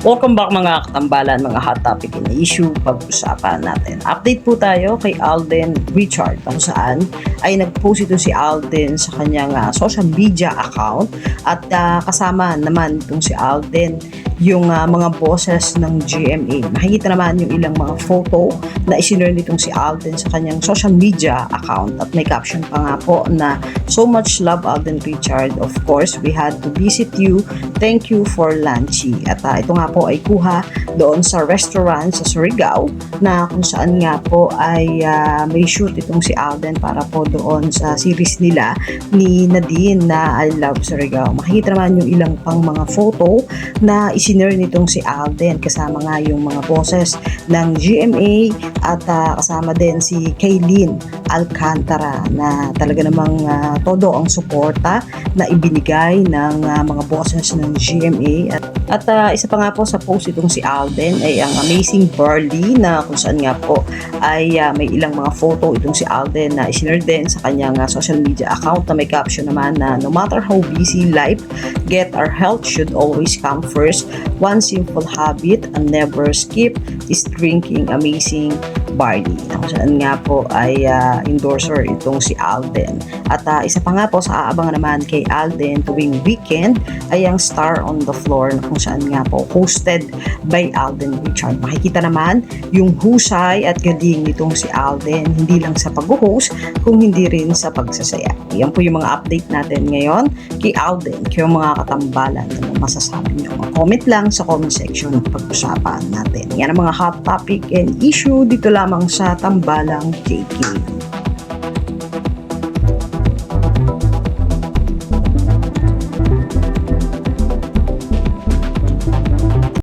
Welcome back mga katambalan, mga hot topic and issue pag-usapan natin. Update po tayo kay Alden Richard kung saan ay nag-post ito si Alden sa kanyang social media account at kasama naman itong si Alden yung mga bosses ng GMA. Makikita naman yung ilang mga photo na isinare nitong si Alden sa kanyang social media account at may caption pa nga po na "So much love Alden Richard. Of course, we had to visit you. Thank you for lunchy." At ito nga po ay kuha doon sa restaurant sa Surigao na kung saan nga po ay may shoot itong si Alden para po doon sa series nila ni Nadine na I Love Surigao. Makikita naman yung ilang pang mga photo na isinare nitong si Alden kasama nga yung mga bosses ng GMA at kasama din si Kaylin Alcantara na talaga namang todo ang suporta na ibinigay ng mga bosses ng GMA at isa pa nga po sa post itong si Alden ay ang Amazing Barley na kung saan nga po ay may ilang mga photo itong si Alden na isinare din sa kanyang social media account na may caption naman na "No matter how busy life get, our health should always come first. One simple habit and never skip is drinking Amazing Barley." Kung saan nga po ay endorser itong si Alden. At isa pa nga po sa aabangan naman kay Alden tuwing weekend ay ang Star on the Floor na kung saan nga po hosted by Alden Richard. Makikita naman yung husay at galing nitong si Alden hindi lang sa pag-host kung hindi rin sa pagsasaya. Yan po yung mga update natin ngayon kay Alden. Kayo mga katambalan, ano masasabi nyo? Comment lang sa comment section pag-usapan natin. Yan ang mga hot topic and issue dito lamang sa Tambalang JK.